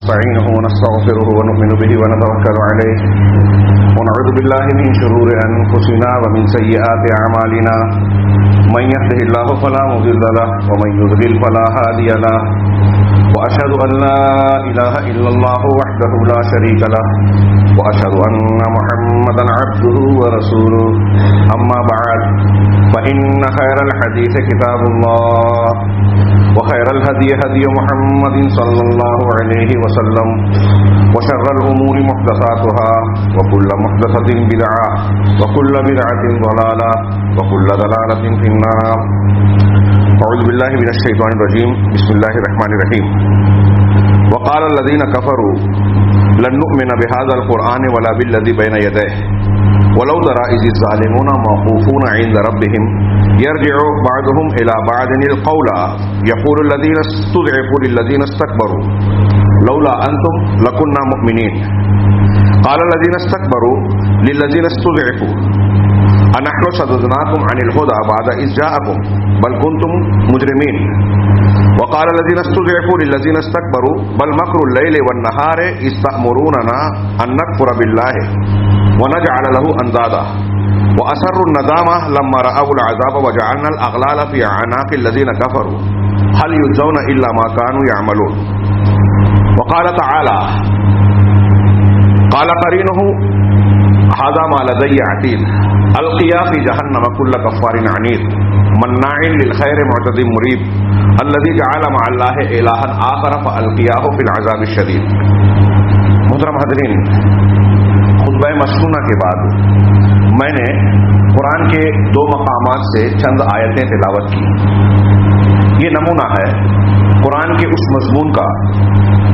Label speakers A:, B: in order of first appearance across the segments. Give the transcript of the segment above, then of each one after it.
A: نستعينه ونستغفره ونؤمن به ونتوكل عليه ونعوذ بالله من شرور أنفسنا ومن سيئات أعمالنا من يهده الله فلا مضل له ومن يضلل فلا هادي له وأشهد أن لا إله إلا الله وحده لا شريك له وأشهد أن محمدا عبده ورسوله أما بعد فإن خير الحديث كتاب الله وخير الهدي هدي محمد صلى الله عليه وسلم وشر الأمور محدثاتها وكل محدثة بدعة وكل بدعة ضلالة وكل ضلالة في النار. أعوذ بالله من الشيطان الرجيم. بسم الله الرحمن الرحيم. وقال الذين كفروا لن نؤمن بهذا القرآن ولا بالذي بين يديه ولو ترى إذ الظالمون موقوفون عند ربهم يرجع بعضهم إلى بعض القول يقول الذين استضعفوا للذين استكبروا لولا أنتم لكنا مؤمنين قال الذين استكبروا للذين استضعفوا أنحن صددناكم عن الهدى بعد إذ جاءكم بل كنتم مجرمين وقال الذين استضعفوا للذين استكبروا بل مكر الليل والنهار إذ تأمروننا أن نكفر بالله ونجعل له أندادا وأسروا الندامة لما رأوا العذاب وجعلنا الأغلال في أعناق الذين كفروا هل يجزون إلا ما كانوا يعملون. وقال تعالى قال قرينه هذا ما لدي عتيد القيا في جهنم كل كفار عنيد مناع للخير معتد مريب الذي جعل مع الله إلها آخر فألقياه في العذاب الشديد. محترم حضرین، خطبہ مسنونہ کے بعد میں نے قرآن کے 2 مقامات سے چند آیتیں تلاوت کی. یہ نمونہ ہے قرآن کے اس مضمون کا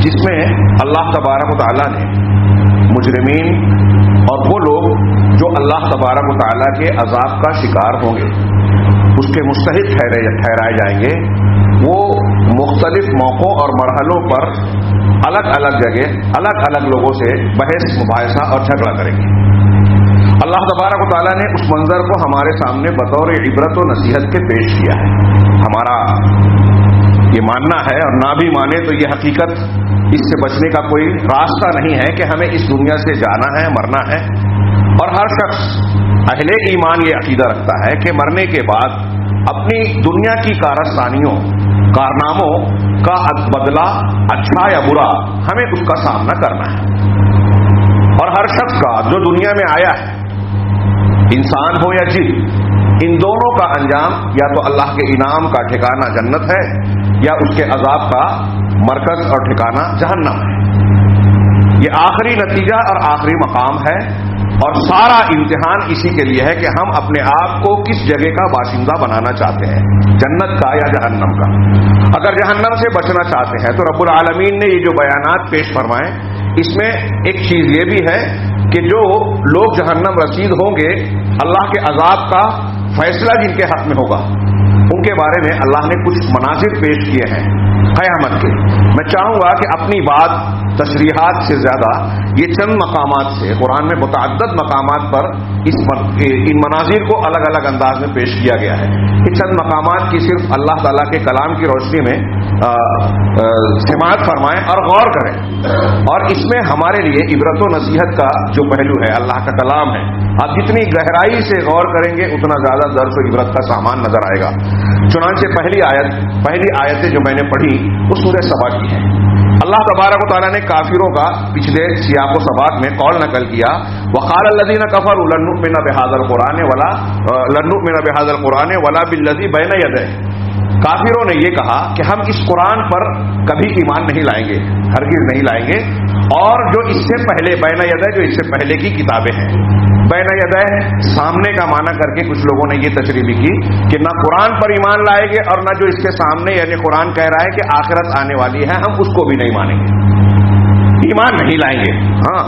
A: جس میں اللہ تبارک و تعالیٰ نے مجرمین اور وہ لوگ جو اللہ تبارک و تعالیٰ کے عذاب کا شکار ہوں گے، اس کے مستحق ٹھہرائے جائیں گے، وہ مختلف موقعوں اور مرحلوں پر الگ الگ جگہ الگ الگ لوگوں سے بحث مباحثہ اور جھگڑا کریں گے. اللہ تبارک و تعالیٰ نے اس منظر کو ہمارے سامنے بطور عبرت و نصیحت کے پیش کیا ہے. ہمارا یہ ماننا ہے اور نہ بھی مانے تو یہ حقیقت، اس سے بچنے کا کوئی راستہ نہیں ہے کہ ہمیں اس دنیا سے جانا ہے، مرنا ہے. اور ہر شخص اہل ایمان یہ عقیدہ رکھتا ہے کہ مرنے کے بعد اپنی دنیا کی کارستانیوں کارناموں کا بدلہ اچھا یا برا ہمیں اس کا سامنا کرنا ہے. اور ہر شخص کا جو دنیا میں آیا ہے، انسان ہو یا جن، ان دونوں کا انجام یا تو اللہ کے انعام کا ٹھکانہ جنت ہے یا اس کے عذاب کا مرکز اور ٹھکانہ جہنم ہے. یہ آخری نتیجہ اور آخری مقام ہے اور سارا امتحان اسی کے لیے ہے کہ ہم اپنے آپ کو کس جگہ کا باشندہ بنانا چاہتے ہیں، جنت کا یا جہنم کا. اگر جہنم سے بچنا چاہتے ہیں تو رب العالمین نے یہ جو بیانات پیش فرمائے، اس میں ایک چیز یہ بھی ہے کہ جو لوگ جہنم رسید ہوں گے، اللہ کے عذاب کا فیصلہ جن کے حق میں ہوگا، ان کے بارے میں اللہ نے کچھ مناظر پیش کیے ہیں قیامت کے. میں چاہوں گا کہ اپنی بات تشریحات سے زیادہ یہ چند مقامات سے، قرآن میں متعدد مقامات پر ان مناظر کو الگ الگ انداز میں پیش کیا گیا ہے. یہ چند مقامات کی صرف اللہ تعالیٰ کے کلام کی روشنی میں سماعت فرمائیں اور غور کریں، اور اس میں ہمارے لیے عبرت و نصیحت کا جو پہلو ہے، اللہ کا کلام ہے، آپ جتنی گہرائی سے غور کریں گے اتنا زیادہ درس و عبرت کا سامان نظر آئے گا. چنانچہ پہلی آیتیں جو میں نے پڑھی وہ سورہ سبا کی ہے. اللہ تبارک و تعالیٰ نے کافروں کا پچھلے سیاق و سباق میں قول نقل کیا، وقال الذین کفروا لن نؤمن بهذا القرآن ولا بالذی بین یدیہ. کافروں نے یہ کہا کہ ہم اس قرآن پر کبھی ایمان نہیں لائیں گے، ہرگز نہیں لائیں گے، اور جو اس سے پہلے بین یدیہ، جو اس سے پہلے کی کتابیں ہیں. بین یدیہ سامنے کا معنی کر کے کچھ لوگوں نے یہ تشریح بھی کی کہ نہ قرآن پر ایمان لائیں گے اور نہ جو اس کے سامنے، یعنی قرآن کہہ رہا ہے کہ آخرت آنے والی ہے، ہم اس کو بھی نہیں مانیں گے، ایمان نہیں لائیں گے. ہاں،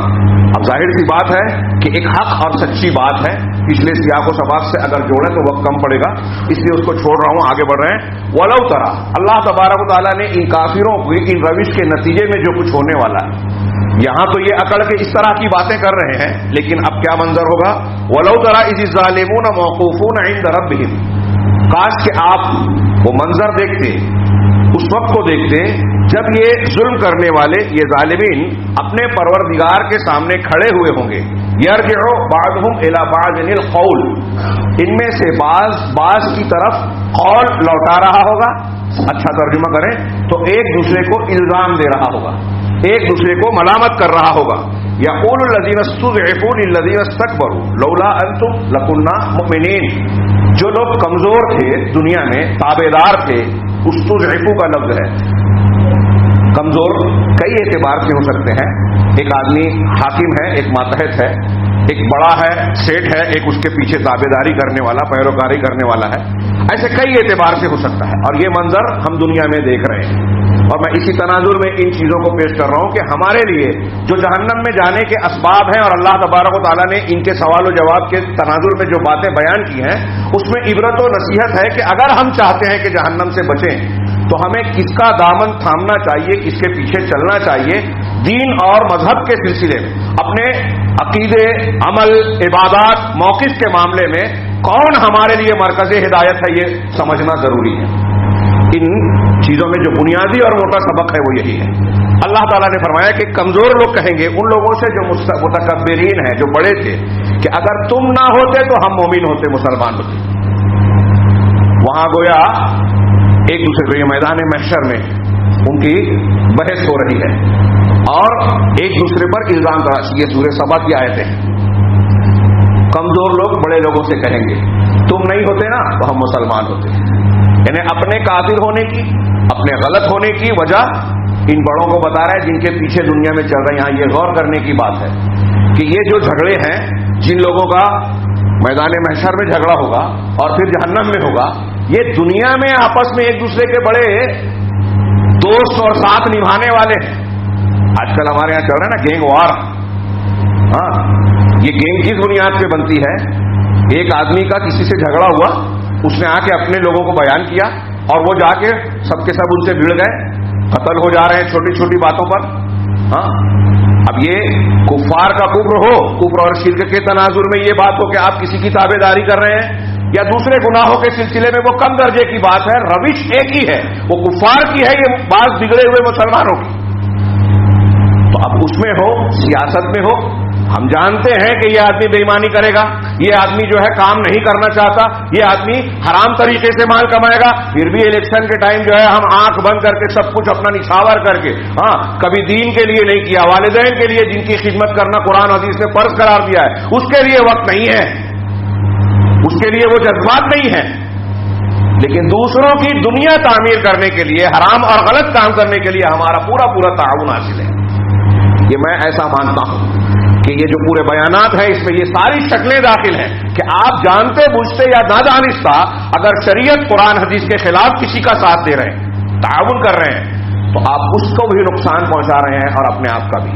A: اب ظاہر سی بات ہے کہ ایک حق اور سچی بات ہے. پچھلے سیاق و سباق سے اگر جوڑیں تو وقت کم پڑے گا، اس لیے اس کو چھوڑ رہا ہوں، آگے بڑھ رہے ہیں. ولو ترى، اللہ تبارک و تعالیٰ نے ان کافروں کو ان روش کے نتیجے میں جو کچھ ہونے والا ہے، یہاں تو یہ اکڑ کے اس طرح کی باتیں کر رہے ہیں، لیکن اب کیا منظر ہوگا؟ وَلَوْ تَرَىٰ إِذِ الظَّالِمُونَ مَوْقُوفُونَ عِندَ رَبِّهِمْ. کاش کہ آپ وہ منظر دیکھتے اس وقت کو دیکھتے جب یہ ظلم کرنے والے، یہ ظالمین اپنے پروردگار کے سامنے کھڑے ہوئے ہوں گے. یرجع بعضهم الى بعض القول، ان میں سے بعض کی طرف قول لوٹا رہا ہوگا. اچھا ترجمہ کریں تو ایک دوسرے کو الزام دے رہا ہوگا، ایک دوسرے کو ملامت کر رہا ہوگا. یقول الذین استضعفوا للذین استکبروا لولا انتم لکنا مؤمنین. جو لوگ کمزور تھے دنیا میں، تابعدار تھے، استضعفوا کا لفظ ہے. کمزور کئی اعتبار سے ہو سکتے ہیں. ایک آدمی حاکم ہے، ایک ماتحت ہے، ایک بڑا ہے، سیٹ ہے، ایک اس کے پیچھے تابعداری کرنے والا، پیروکاری کرنے والا ہے. ایسے کئی اعتبار سے ہو سکتا ہے. اور یہ منظر ہم دنیا میں دیکھ رہے ہیں. اور میں اسی تناظر میں ان چیزوں کو پیش کر رہا ہوں کہ ہمارے لیے جو جہنم میں جانے کے اسباب ہیں، اور اللہ تبارک و تعالیٰ نے ان کے سوال و جواب کے تناظر میں جو باتیں بیان کی ہیں، اس میں عبرت و نصیحت ہے کہ اگر ہم چاہتے ہیں کہ جہنم سے بچیں تو ہمیں کس کا دامن تھامنا چاہیے، کس کے پیچھے چلنا چاہیے. دین اور مذہب کے سلسلے میں، اپنے عقیدے، عمل، عبادات، موقف کے معاملے میں کون ہمارے لیے مرکز ہدایت ہے، یہ سمجھنا ضروری ہے. ان چیزوں میں جو بنیادی اور موٹا سبق ہے وہ یہی ہے. اللہ تعالیٰ نے فرمایا کہ کمزور لوگ کہیں گے ان لوگوں سے جو متکبرین ہیں، جو بڑے تھے، کہ اگر تم نہ ہوتے تو ہم مومن ہوتے، مسلمان ہوتے. وہاں گویا ایک دوسرے کو، یہ میدان محشر میں ان کی بحث ہو رہی ہے اور ایک دوسرے پر الزام تراشی. یہ سورہ سبا کی آیتیں ہیں. کمزور لوگ بڑے لوگوں سے کہیں گے تم نہیں ہوتے نا تو ہم مسلمان ہوتے. یعنی اپنے کافر ہونے کی، اپنے غلط ہونے کی وجہ ان بڑوں کو بتا رہا ہے جن کے پیچھے دنیا میں چل رہے ہیں. یہاں یہ غور کرنے کی بات ہے کہ یہ جو جھگڑے ہیں، جن لوگوں کا میدان محشر میں جھگڑا ہوگا اور پھر جہنم میں ہوگا، یہ دنیا میں آپس میں ایک دوسرے کے بڑے دوست اور ساتھ نبھانے والے ہیں. آج کل ہمارے یہاں چل رہا ہے نا گینگ وار. ہاں، یہ گینگ کس بنیاد پہ بنتی ہے؟ ایک آدمی کا کسی سے جھگڑا ہوا، اس نے آ کے اپنے لوگوں کو بیان کیا اور وہ جا کے سب کے سب ان سے بھڑ گئے، قتل ہو جا رہے ہیں چھوٹی چھوٹی باتوں پر. ہاں، اب یہ کفار کا کفر ہو، کفر اور شرک کے تناظر میں یہ بات ہو کہ آپ کسی کی تابعداری کر رہے ہیں، یا دوسرے گناہوں کے سلسلے میں وہ کم درجے کی بات ہے. روش ایک ہی ہے، وہ کفار کی ہے، یہ بعض بگڑے ہوئے مسلمانوں کی. تو اب اس میں ہو، سیاست میں ہو، ہم جانتے ہیں کہ یہ آدمی بے ایمانی کرے گا، یہ آدمی جو ہے کام نہیں کرنا چاہتا، یہ آدمی حرام طریقے سے مال کمائے گا. پھر بھی الیکشن کے ٹائم جو ہے ہم آنکھ بند کر کے سب کچھ اپنا نچھاور کر کے، ہاں، کبھی دین کے لیے نہیں کیا، والدین کے لیے جن کی خدمت کرنا قرآن حدیث نے فرض قرار دیا ہے، اس کے لیے وقت نہیں ہے، اس کے لیے وہ جذبات نہیں ہے. لیکن دوسروں کی دنیا تعمیر کرنے کے لیے، حرام اور غلط کام کرنے کے لیے ہمارا پورا پورا تعاون حاصل ہے. یہ میں ایسا مانتا ہوں کہ یہ جو پورے بیانات ہیں اس میں یہ ساری شکلیں داخل ہیں کہ آپ جانتے بوجھتے یا نادانستہ اگر شریعت قرآن حدیث کے خلاف کسی کا ساتھ دے رہے ہیں، تعاون کر رہے ہیں، تو آپ اس کو بھی نقصان پہنچا رہے ہیں اور اپنے آپ کا بھی.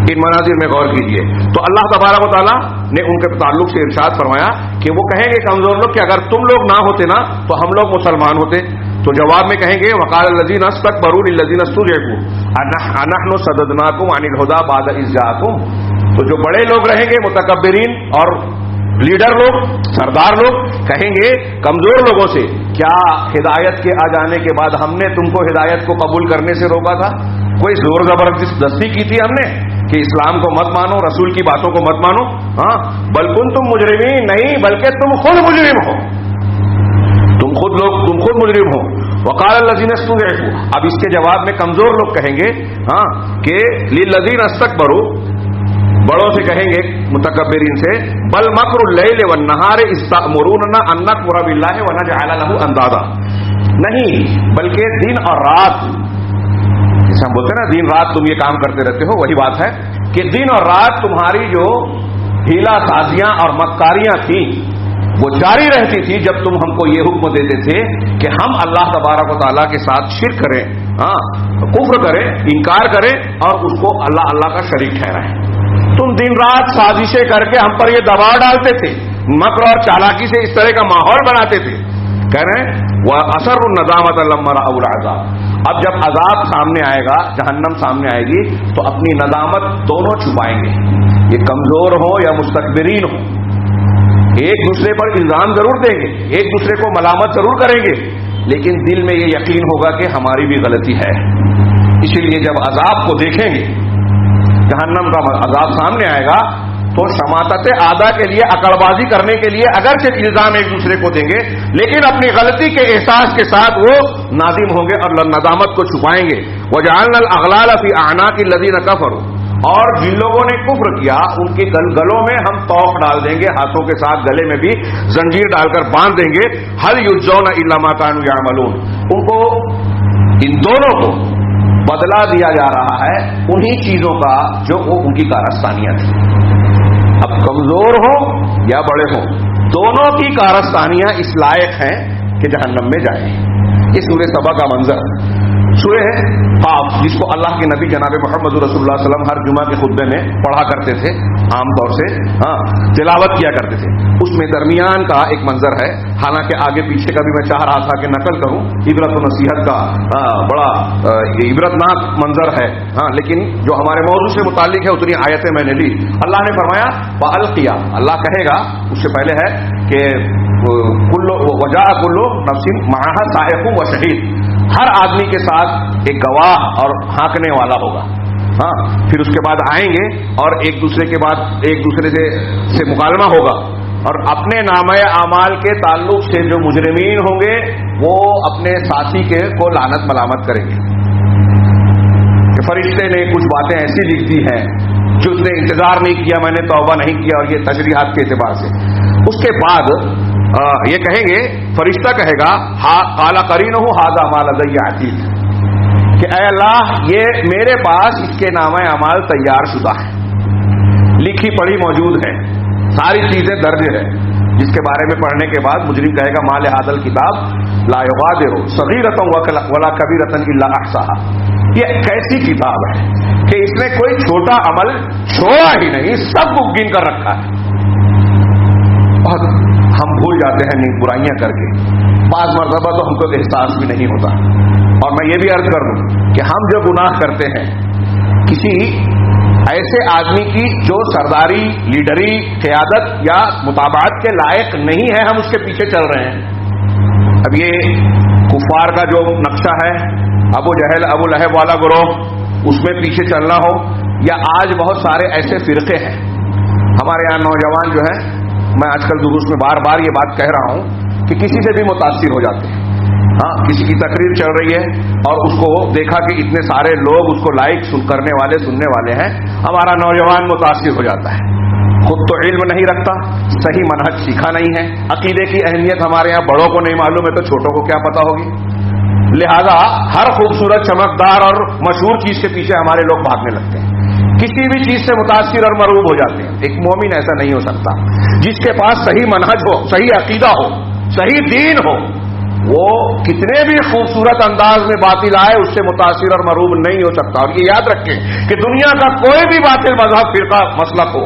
A: ان مناظر میں غور کیجئے تو اللہ تبارک و تعالیٰ نے ان کے تعلق سے ارشاد فرمایا کہ وہ کہیں گے کمزور لوگ کہ اگر تم لوگ نہ ہوتے نا تو ہم لوگ مسلمان ہوتے. تو جواب میں کہیں گے وقال الذین استکبروا للذین استضعفوا انحن صددناکم عن الہدی بعد اذ جاءکم. تو جو بڑے لوگ رہیں گے، متکبرین اور لیڈر لوگ، سردار لوگ، کہیں گے کمزور لوگوں سے کیا ہدایت کے آ جانے کے بعد ہم نے تم کو ہدایت کو قبول کرنے سے روکا تھا؟ کوئی زور زبردستی کی تھی ہم نے کہ اسلام کو مت مانو، رسول کی باتوں کو مت مانو؟ ہاں، بل کنتم مجرمین، نہیں بلکہ تم خود مجرم ہو، تم خود مجرم ہو. وقال الذین استضعفوا، اب اس کے جواب میں کمزور لوگ کہیں گے ہاں کہ للذین استکبروا، بڑوں سے کہیں گے متکبرین سے، بل مکر اللیل والنہار اذ تأمروننا ان نکفر باللہ ونجعل له اندادا. نہیں بلکہ دن اور رات، جسے ہم بولتے ہیں نا دن رات تم یہ کام کرتے رہتے ہو، وہی بات ہے کہ دن اور رات تمہاری جو ہیلا سازیاں اور مکاریاں تھیں وہ جاری رہتی تھی جب تم ہم کو یہ حکم دیتے تھے کہ ہم اللہ تبارک و تعالیٰ کے ساتھ شرک کریں، ہاں، کفر کریں، انکار کریں اور اس کو اللہ اللہ کا شریک ٹھہرائیں. تم دن رات سازشیں کر کے ہم پر یہ دباؤ ڈالتے تھے، مکر اور چالاکی سے اس طرح کا ماحول بناتے تھے. کہہ رہے ہیں وَأَسَرُّوا النَّدَامَةَ لَمَّا رَأَوُا الْعَذَابَ. اب جب عذاب سامنے آئے گا، جہنم سامنے آئے گی، تو اپنی ندامت دونوں چھپائیں گے. یہ کمزور ہو یا مستکبرین ہو، ایک دوسرے پر الزام ضرور دیں گے، ایک دوسرے کو ملامت ضرور کریں گے، لیکن دل میں یہ یقین ہوگا کہ ہماری بھی غلطی ہے. اسی لیے جب عذاب کو دیکھیں گے، جہنم کا عذاب سامنے آئے گا، تو شماتت آدھا کے لیے، عقل بازی کرنے کے لیے اگرچہ الزام ایک دوسرے کو دیں گے، لیکن اپنی غلطی کے احساس کے ساتھ وہ نادم ہوں گے اور ندامت کو چھپائیں گے. وجعلنا الاغلال فی اعناق الذین کفروا، اور جن لوگوں نے کفر کیا ان کے گلوں میں ہم توق ڈال دیں گے، ہاتھوں کے ساتھ گلے میں بھی زنجیر ڈال کر باندھ دیں گے. هل یجزون الا ما كانوا يعملون، ان کو، ان دونوں کو بدلہ دیا جا رہا ہے انہی چیزوں کا جو وہ ان کی کارستانیاں تھیں. اب کمزور ہوں یا بڑے ہوں، دونوں کی کارستانیاں اس لائق ہیں کہ جہنم میں جائیں. یہ سورہ سبا کا منظر. سورہ قاف، جس کو اللہ کے نبی جناب محمد رسول اللہ صلی اللہ علیہ وسلم ہر جمعہ کے خطبے میں پڑھا کرتے تھے، عام طور سے تلاوت کیا کرتے تھے، اس میں درمیان کا ایک منظر ہے. حالانکہ آگے پیچھے کا بھی میں چاہ رہا تھا کہ نقل کروں، عبرت و نصیحت کا بڑا عبرتناک منظر ہے، لیکن جو ہمارے موضوع سے متعلق ہے اتنی آیتیں میں نے لی. اللہ نے فرمایا وَأَلْقِيَا، اللہ کہے گا، اس سے پہلے ہے کہ وَجَاءَ كُلُّ نَفْسٍ مَعَهَا سَائِقٌ وَشَهِيدٌ، ہر آدمی کے ساتھ ایک گواہ اور ہانکنے والا ہوگا. پھر اس کے بعد آئیں گے اور ایک دوسرے کے بعد ایک دوسرے سے مکالمہ ہوگا، اور اپنے نامہ اعمال کے تعلق سے جو مجرمین ہوں گے وہ اپنے ساتھی کو لعنت ملامت کریں گے کہ فرشتے نے کچھ باتیں ایسی لکھ دی ہیں جو اس نے انتظار نہیں کیا، میں نے توبہ نہیں کیا، اور یہ تشریحات کے اعتبار سے. اس کے بعد یہ کہیں گے، فرشتہ کہے گا قال قرینہ ھذا ما لدی عتید، کہ اے اللہ یہ میرے پاس اس کے نامہ اعمال تیار شدہ ہے، لکھی پڑھی موجود ہے، ساری چیزیں درج ہے، جس کے بارے میں پڑھنے کے بعد مجرم کہے گا ما لھذا الکتاب لا یغادر صغیرۃ ولا کبیرۃ الا احصاها، یہ کیسی کتاب ہے کہ اس نے کوئی چھوٹا عمل چھوڑا ہی نہیں، سب کو گن کر رکھا ہے. اور ہم بھول جاتے ہیں برائیاں کر کے، بعض مرتبہ تو ہم کو احساس بھی نہیں ہوتا. اور میں یہ بھی عرض کر دوں کہ ہم جو گناہ کرتے ہیں کسی ایسے آدمی کی جو سرداری، لیڈری، قیادت یا مطابعت کے لائق نہیں ہے، ہم اس کے پیچھے چل رہے ہیں. اب یہ کفار کا جو نقشہ ہے، ابو جہل ابو لہب والا گروہ، اس میں پیچھے چلنا ہو، یا آج بہت سارے ایسے فرقے ہیں ہمارے یہاں نوجوان جو ہیں، میں آج کل دروس میں بار بار یہ بات کہہ رہا ہوں کہ کسی سے بھی متاثر ہو جاتے ہیں. کسی کی تقریر چل رہی ہے اور اس کو دیکھا کہ اتنے سارے لوگ اس کو لائک کرنے والے، سننے والے ہیں، ہمارا نوجوان متاثر ہو جاتا ہے. خود تو علم نہیں رکھتا، صحیح منہج سیکھا نہیں ہے، عقیدے کی اہمیت ہمارے یہاں بڑوں کو نہیں معلوم ہے تو چھوٹوں کو کیا پتا ہوگی. لہذا ہر خوبصورت، چمکدار اور مشہور چیز کے پیچھے ہمارے لوگ بھاگنے لگتے ہیں، کسی بھی چیز سے متاثر اور مرعوب ہو جاتے ہیں. ایک مومن ایسا نہیں ہو سکتا. جس کے پاس صحیح منہج ہو، صحیح عقیدہ ہو، صحیح دین ہو، وہ کتنے بھی خوبصورت انداز میں باطل آئے اس سے متاثر اور مرعوب نہیں ہو سکتا. اور یہ یاد رکھیں کہ دنیا کا کوئی بھی باطل مذہب، فرقہ، مسلک ہو،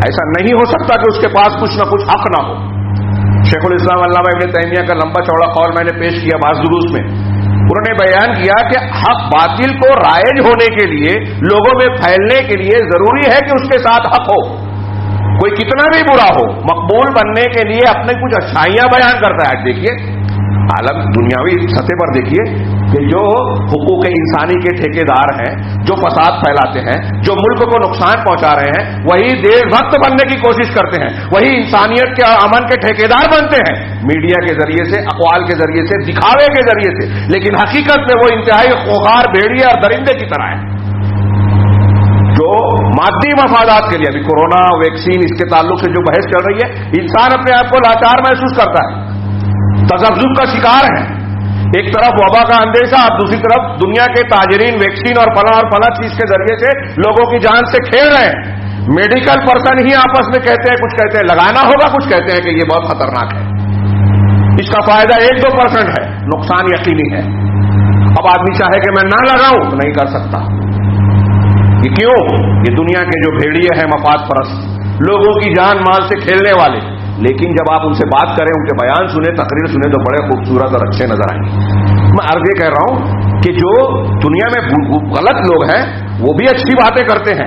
A: ایسا نہیں ہو سکتا کہ اس کے پاس کچھ نہ کچھ حق نہ ہو. شیخ الاسلام علامہ ابن تیمیہ کا لمبا چوڑا قول میں نے پیش کیا بعض دروس میں. انہوں نے بیان کیا کہ حق باطل کو رائج ہونے کے لیے، لوگوں میں پھیلنے کے لیے ضروری ہے کہ اس کے ساتھ حق ہو. کوئی کتنا بھی برا ہو، مقبول بننے کے لیے اپنے کچھ اچھائیاں بیان کرتا ہے. دیکھیے عالم دنیاوی سطح پر دیکھیے کہ جو حقوق انسانی کے ٹھیکیدار ہیں، جو فساد پھیلاتے ہیں، جو ملک کو نقصان پہنچا رہے ہیں، وہی دیش بھکت بننے کی کوشش کرتے ہیں، وہی انسانیت کے امن کے ٹھیکیدار بنتے ہیں، میڈیا کے ذریعے سے، اقوال کے ذریعے سے، دکھاوے کے ذریعے سے. لیکن حقیقت میں وہ انتہائی خوخار بھیڑیے اور درندے کی طرح ہیں جو مادی مفادات کے لیے. ابھی کورونا ویکسین، اس کے تعلق سے جو بحث چل رہی ہے، انسان اپنے آپ کو لاچار محسوس کرتا ہے، تذبذب کا شکار ہے. ایک طرف وبا کا اندیشہ، اور دوسری طرف دنیا کے تاجرین ویکسین اور فلاں چیز کے ذریعے سے لوگوں کی جان سے کھیل رہے ہیں. میڈیکل پرسن ہی آپس میں کہتے ہیں، کچھ کہتے ہیں لگانا ہوگا، کچھ کہتے ہیں کہ یہ بہت خطرناک ہے، اس کا فائدہ 1-2% ہے، نقصان یقینی ہے. اب آدمی چاہے کہ میں نہ لگاؤں تو نہیں کر سکتا. یہ کیوں؟ یہ دنیا کے جو بھیڑیے ہیں، مفاد پرست، لوگوں کی جان مال سے کھیلنے والے. لیکن جب آپ ان سے بات کریں، ان کے بیان سنیں، تقریر سنیں، تو بڑے خوبصورت اور اچھے نظر آئیں گے. میں عرض یہ کہہ رہا ہوں کہ جو دنیا میں غلط لوگ ہیں وہ بھی اچھی باتیں کرتے ہیں،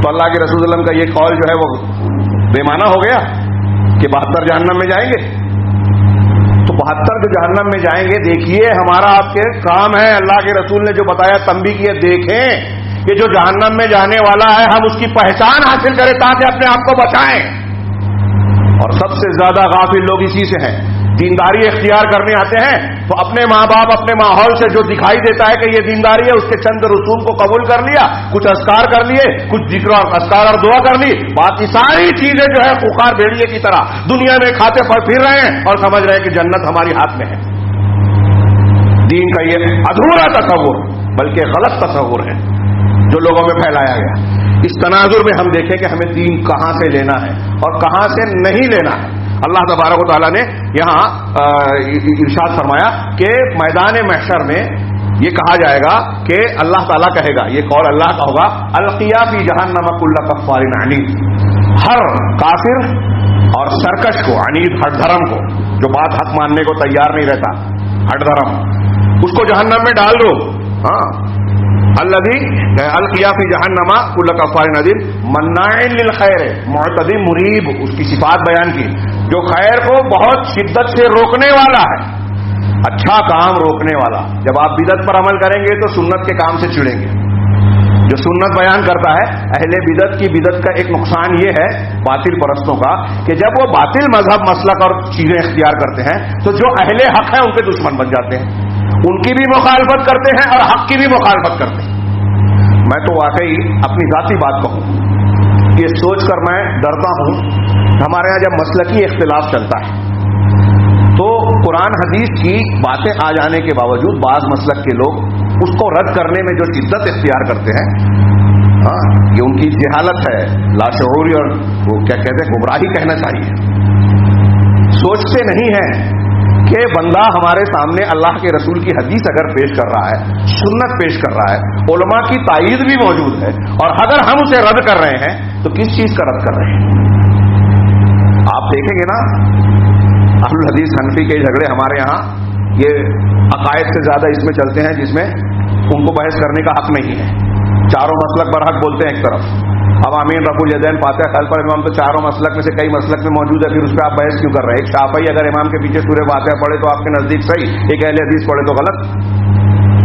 A: تو اللہ کے رسول صلی اللہ علیہ وسلم کا یہ قول جو ہے وہ بے معنی ہو گیا کہ 72 جہنم میں جائیں گے. تو 72 جو جہنم میں جائیں گے، دیکھیے ہمارا آپ کے کام ہے، اللہ کے رسول نے جو بتایا تنبیہ کی ہے، دیکھیں کہ جو جہنم میں جانے والا ہے ہم اس کی پہچان حاصل کریں تاکہ اپنے آپ کو بچائیں. اور سب سے زیادہ غافل لوگ اسی سے ہیں. دینداری اختیار کرنے آتے ہیں تو اپنے ماں باپ اپنے ماحول سے جو دکھائی دیتا ہے کہ یہ دینداری ہے، اس کے چند رسوم کو قبول کر لیا، کچھ اذکار کر لیے، کچھ ذکر اور اذکار اور دعا کر لی، باقی ساری چیزیں جو ہے خوخار بھیڑیے کی طرح دنیا میں کھاتے پھر رہے ہیں اور سمجھ رہے ہیں کہ جنت ہماری ہاتھ میں ہے. دین کا یہ ادھورا تصور بلکہ غلط تصور ہے جو لوگوں میں پھیلایا گیا. اس تناظر میں ہم دیکھیں کہ ہمیں دین کہاں سے لینا ہے اور کہاں سے نہیں لینا ہے. اللہ تبارک و تعالیٰ نے یہاں ارشاد فرمایا کہ میدان محشر میں یہ کہا جائے گا کہ اللہ تعالیٰ کہے گا، یہ قول اللہ کا ہوگا، القیا فی جہنم کل کفار عنید، ہر کافر اور سرکش کو، عنید ہٹ دھرم کو، جو بات حق ماننے کو تیار نہیں رہتا، ہٹ دھرم، اس کو جہنم میں ڈال دو. ہاں الذی القیا فی جہنم کل کفار عنید مناع للخیر معتد مریب، اس کی صفات بیان کی، جو خیر کو بہت شدت سے روکنے والا ہے، اچھا کام روکنے والا. جب آپ بدعت پر عمل کریں گے تو سنت کے کام سے چڑیں گے. جو سنت بیان کرتا ہے اہل بدعت کی بدعت کا ایک نقصان یہ ہے باطل پرستوں کا کہ جب وہ باطل مذہب مسلک اور چیزیں اختیار کرتے ہیں تو جو اہل حق ہیں ان کے دشمن بن جاتے ہیں، ان کی بھی مخالفت کرتے ہیں اور حق کی بھی مخالفت کرتے ہیں. میں تو واقعی اپنی ذاتی بات کہوں، یہ سوچ کر میں ڈرتا ہوں، ہمارے یہاں جب مسلکی اختلاف چلتا ہے تو قرآن حدیث کی باتیں آ جانے کے باوجود بعض مسلک کے لوگ اس کو رد کرنے میں جو شدت اختیار کرتے ہیں، یہ ان کی جہالت ہے، لاشعوری، اور وہ کیا کہتے ہیں، گمراہی کہنا چاہیے. سوچتے نہیں ہیں کہ بندہ ہمارے سامنے اللہ کے رسول کی حدیث اگر پیش کر رہا ہے، سنت پیش کر رہا ہے، علماء کی تائید بھی موجود ہے، اور اگر ہم اسے رد کر رہے ہیں تو کس چیز کا رد کر رہے ہیں؟ آپ دیکھیں گے نا اہل الحدیث حنفی کے جھگڑے ہمارے یہاں یہ عقائد سے زیادہ اس میں چلتے ہیں جس میں ان کو بحث کرنے کا حق نہیں ہے. چاروں مسلک برحق بولتے ہیں ایک طرف، اب امین رفع الیدین فاتحہ خلف امام تو چاروں مسلک میں سے کئی مسلک میں موجود ہے، پھر اس پہ آپ بحث کیوں کر رہے ہیں؟ ایک شافعی اگر امام کے پیچھے سورہ فاتحہ پڑھے تو آپ کے نزدیک صحیح، ایک اہل حدیث پڑھے تو غلط.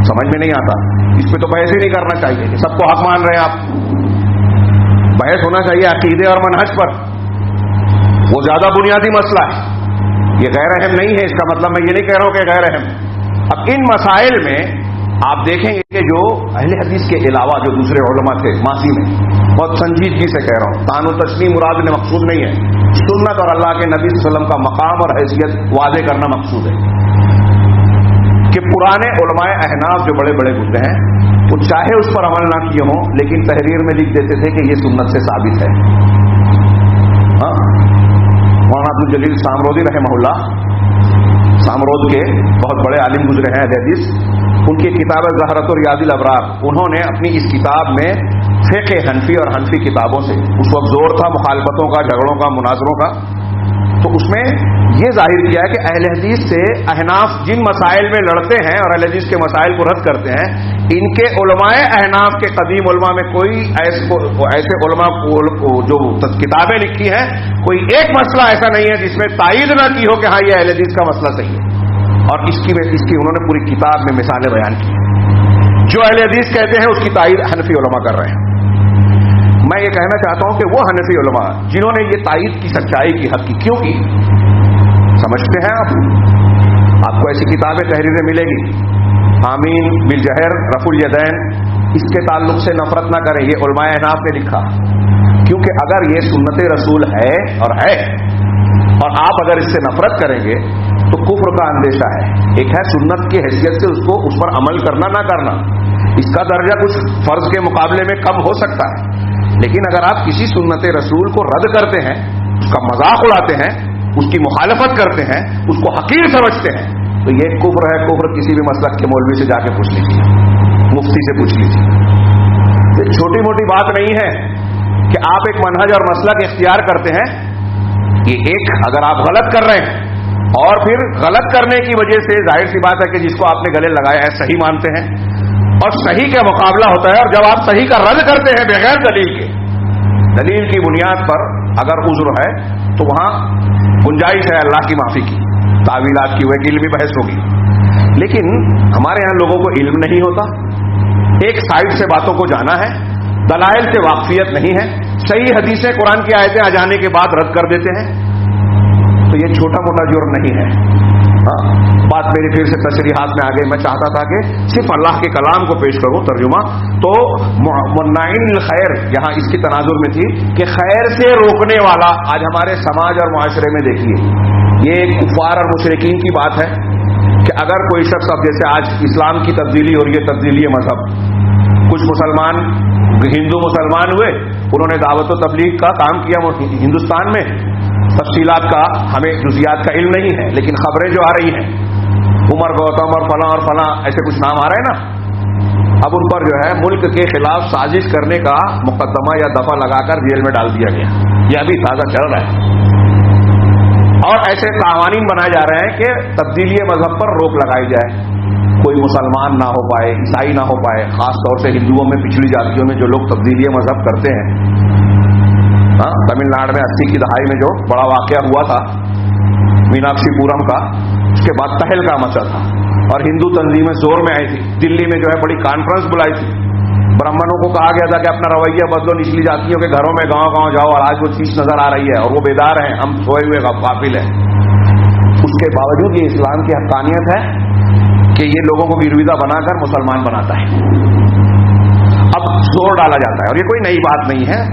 A: سمجھ میں نہیں آتا. اس پہ تو بحث ہی نہیں کرنا چاہیے کہ سب کو حق مان رہے ہیں آپ. بحث ہونا چاہیے عقیدے اور منہج پر، وہ زیادہ بنیادی مسئلہ ہے. یہ غیر اہم نہیں ہے، اس کا مطلب میں یہ نہیں کہہ رہا ہوں کہ غیر اہم. اب ان مسائل میں آپ دیکھیں گے کہ جو اہل حدیث کے علاوہ جو دوسرے علماء تھے ماضی میں، بہت سنجیدگی سے کہہ رہا ہوں، تعین و تشنیع مراد میں مقصود نہیں ہے، سنت اور اللہ کے نبی صلی اللہ علیہ وسلم کا مقام اور حیثیت واضح کرنا مقصود ہے کہ پرانے علماء احناف جو بڑے بڑے گزرے ہیں وہ چاہے اس پر عمل نہ کیے ہوں لیکن تحریر میں لکھ دیتے تھے کہ یہ سنت سے ثابت ہے. مولانا عبد الجلیل سامرودی رحمہ اللہ، سامرود کے بہت بڑے عالم گزرے ہیں اہل حدیث، ان کی کتاب زہرۃ ریاض الابرار، انہوں نے اپنی اس کتاب میں فقہ حنفی اور حنفی کتابوں سے، اس وقت زور تھا مخالفتوں کا، جھگڑوں کا، مناظروں کا، تو اس میں یہ ظاہر کیا ہے کہ اہل حدیث سے احناف جن مسائل میں لڑتے ہیں اور اہل حدیث کے مسائل کو رد کرتے ہیں، ان کے علماء احناف کے قدیم علماء میں کوئی ایسے علماء جو کتابیں لکھی ہیں، کوئی ایک مسئلہ ایسا نہیں ہے جس میں تائید نہ کی ہو کہ ہاں یہ اہل حدیث کا مسئلہ صحیح ہے. اور اس کی انہوں نے پوری کتاب میں مثالیں بیان کی. جو اہل حدیث کہتے ہیں اس کی تائید حنفی علماء کر رہے ہیں. میں یہ کہنا چاہتا ہوں کہ وہ حنفی علماء جنہوں نے یہ تائید کی سچائی کی حق کی کیوں کی، سمجھتے ہیں آپ کو ایسی کتابیں تحریریں ملے گی، آمین بالجہر، رفع الیدین، اس کے تعلق سے نفرت نہ کریں، یہ علماء احناف نے لکھا، کیونکہ اگر یہ سنت رسول ہے اور اور آپ اگر اس سے نفرت کریں گے تو کفر کا اندیشہ ہے. ایک ہے سنت کی حیثیت سے اس پر عمل کرنا نہ کرنا، اس کا درجہ کچھ فرض کے مقابلے میں کم ہو سکتا ہے، لیکن اگر آپ کسی سنت رسول کو رد کرتے ہیں، اس کا مذاق اڑاتے ہیں، اس کی مخالفت کرتے ہیں، اس کو حقیر سمجھتے ہیں، تو یہ کفر ہے. کفر کسی بھی مسلک کے مولوی سے جا کے پوچھ لیجیے، مفتی سے پوچھ لیجیے. یہ چھوٹی موٹی بات نہیں ہے کہ آپ ایک منہج اور مسلک اختیار کرتے ہیں. یہ ایک اگر آپ غلط کر رہے ہیں اور پھر غلط کرنے کی وجہ سے ظاہر سی بات ہے کہ جس کو آپ نے گلے لگایا ہے صحیح مانتے ہیں اور صحیح کا مقابلہ ہوتا ہے، اور جب آپ صحیح کا رد کرتے ہیں بغیر دلیل کے دلیل کی بنیاد پر اگر عذر ہے تو وہاں گنجائش ہے اللہ کی معافی کی، تعویلات کی، وہ ایک علمی بحث ہوگی. لیکن ہمارے یہاں لوگوں کو علم نہیں ہوتا، ایک سائڈ سے باتوں کو جانا ہے، دلائل سے واقفیت نہیں ہے، صحیح حدیثیں قرآن کی آیتیں آ جانے کے بعد رد کر دیتے ہیں. تو یہ چھوٹا موٹا جرم نہیں ہے. بات میری پھر سے تشریحات میں آ گئی. میں چاہتا تھا کہ صرف اللہ کے کلام کو پیش کروں ترجمہ. تو منعین للخیر یہاں اس کی تناظر میں تھی کہ خیر سے روکنے والا. آج ہمارے سماج اور معاشرے میں دیکھیے یہ کفار اور مشرکین کی بات ہے کہ اگر کوئی شخص، اب جیسے آج اسلام کی تبدیلی ہو رہی ہے، تبدیلی مذہب، کچھ مسلمان ہندو مسلمان ہوئے، انہوں نے دعوت و تبلیغ کا کام کیا ہندوستان میں. تفصیلات کا ہمیں جزیات کا علم نہیں ہے، لیکن خبریں جو آ رہی ہیں عمر گوتم اور فلاں ایسے کچھ نام آ رہے ہیں نا، اب ان پر جو ہے ملک کے خلاف سازش کرنے کا مقدمہ یا دفعہ لگا کر جیل میں ڈال دیا گیا. یہ ابھی تازہ چل رہا ہے. اور ایسے قوانین بنائے جا رہے ہیں کہ تبدیلی مذہب پر روک لگائی جائے، کوئی مسلمان نہ ہو پائے، عیسائی نہ ہو پائے. خاص طور سے ہندوؤں میں، پچھڑی جاتیوں میں جو لوگ تبدیلی مذہب کرتے ہیں. تمل ناڈو میں 80 کی دہائی میں جو بڑا واقعہ ہوا تھا میناکشی پورم کا، اس کے بعد تہلکا مچا تھا اور ہندو تنظیمیں زور میں آئی تھی. دلی میں جو ہے بڑی کانفرنس بلائی تھی. برہمنوں کو کہا گیا تھا کہ اپنا رویہ بدلو، نچلی جاتیوں کے گھروں میں گاؤں جاؤ، اور آج وہ چیز نظر آ رہی ہے اور وہ بیدار ہیں، ہم سوئے ہوئے غافل ہیں. اس کے باوجود یہ اسلام کی حقانیت ہے کہ یہ لوگوں کو گرویدہ بنا کر مسلمان بناتا ہے. اب زور ڈالا جاتا ہے، اور یہ کوئی نئی بات نہیں ہے.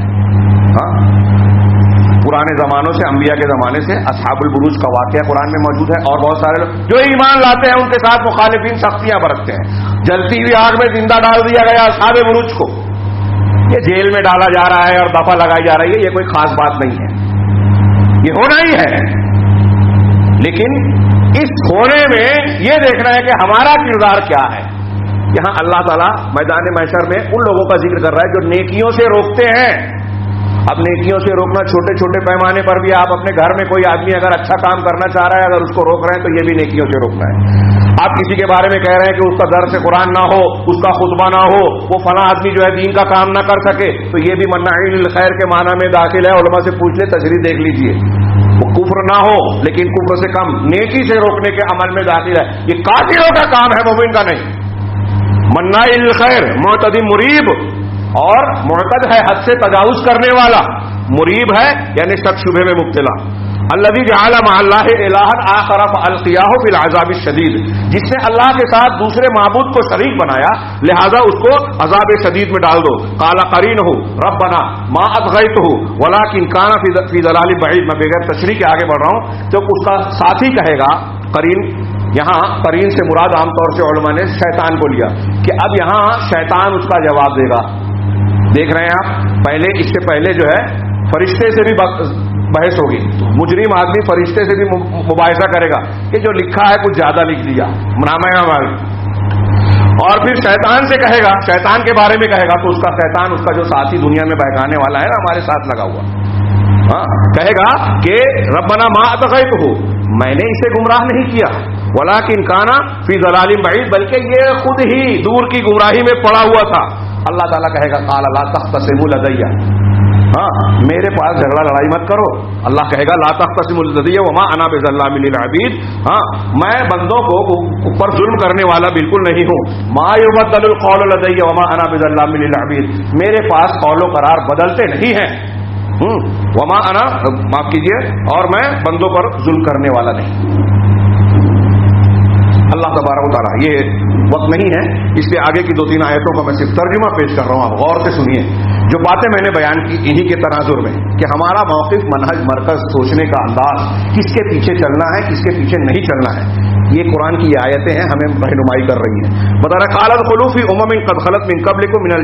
A: پرانے زمانوں سے، انبیاء کے زمانے سے اصحاب البروج کا واقعہ قرآن میں موجود ہے. اور بہت سارے لوگ جو ایمان لاتے ہیں ان کے ساتھ مخالفین سختیاں برتتے ہیں. جلتی ہوئی آگ میں زندہ ڈال دیا گیا اصحاب بروج کو، یہ جیل میں ڈالا جا رہا ہے اور دفعہ لگائی جا رہی ہے. یہ کوئی خاص بات نہیں ہے، یہ ہونا ہی ہے. لیکن اس ہونے میں یہ دیکھنا ہے کہ ہمارا کردار کیا ہے. یہاں اللہ تعالیٰ میدان محشر میں ان لوگوں کا ذکر کر رہا ہے جو نیکیوں سے روکتے ہیں. اب نیکیوں سے روکنا چھوٹے چھوٹے پیمانے پر بھی، آپ اپنے گھر میں کوئی آدمی اگر اچھا کام کرنا چاہ رہا ہے، اگر اس کو روک رہے ہیں تو یہ بھی نیکیوں سے روکنا ہے. آپ کسی کے بارے میں کہہ رہے ہیں کہ اس کا درس قرآن نہ ہو، اس کا خطبہ نہ ہو، وہ فلاں آدمی جو ہے دین کا کام نہ کر سکے، تو یہ بھی منعین للخیر کے معنی میں داخل ہے. علماء سے پوچھ لے، تشریح دیکھ لیجئے. وہ کفر نہ ہو لیکن کفر سے کم، نیکی سے روکنے کے عمل میں داخل ہے. یہ کافروں کا کام ہے، مومن کا نہیں. منعین للخیر، معتدی مریب، اور معتد ہے حد سے تجاوز کرنے والا، مریب ہے یعنی شک شبہ میں مبتلا. الذی جعل مع اللہ الہا آخر فالقیاہ فی العذاب الشدید، جس نے اللہ کے ساتھ دوسرے معبود کو شریک بنایا لہذا اس کو عذاب شدید میں ڈال دو. قال قرینہ ربنا ما اطغیتہ ولکن کان فی ضلال بعید. میں بغیر تشریح کے آگے بڑھ رہا ہوں. جب اس کا ساتھی کہے گا، قرین، یہاں قرین سے مراد عام طور سے علماء نے شیطان کو لیا کہ اب یہاں شیطان اس کا جواب دے گا. دیکھ رہے ہیں آپ، پہلے اس سے پہلے جو ہے فرشتے سے بھی بحث ہوگی. مجرم آدمی فرشتے سے بھی مباحثہ کرے گا کہ جو لکھا ہے کچھ زیادہ لکھ دیا، نامہ ہماری. اور پھر شیطان سے کہے گا، شیطان کے بارے میں کہے گا تو اس کا شیطان، اس کا جو ساتھی دنیا میں بہکانے والا ہے نا، ہمارے ساتھ لگا ہوا، کہے گا کہ ربنا ما اطغیتہ، میں نے اسے گمراہ نہیں کیا، ولکن کان فی ضلال بعید، بلکہ یہ خود ہی دور کی گمراہی میں پڑا ہوا تھا. اللہ تعالیٰ کہے گا قال لا تختصموا لدی، میرے پاس جھگڑا لڑائی مت کرو. اللہ کہے گا لا تختصموا لدی وما انا بظلام للعبید، میں بندوں کو اوپر ظلم کرنے والا بالکل نہیں ہوں. ما یبدل القول لدی وما انا بظلام للعبید، میرے پاس قول و قرار بدلتے نہیں ہیں. وما انا، معاف کیجیے، اور میں بندوں پر ظلم کرنے والا نہیں. اللہ تبارک و تعالیٰ، یہ وقت نہیں ہے اس لیے آگے کی 2-3 آیتوں کا میں صرف ترجمہ پیش کر رہا ہوں. آپ غور سے سنیے جو باتیں میں نے بیان کی انہی کے تناظر میں، کہ ہمارا موقف، منہج، مرکز، سوچنے کا انداز، کس کے پیچھے چلنا ہے، کس کے پیچھے نہیں چلنا ہے. یہ قرآن کی آیتیں ہیں، ہمیں رہنمائی کر رہی ہیں. بتا رہا خالد خلوف امم قد خلت من قبلکم من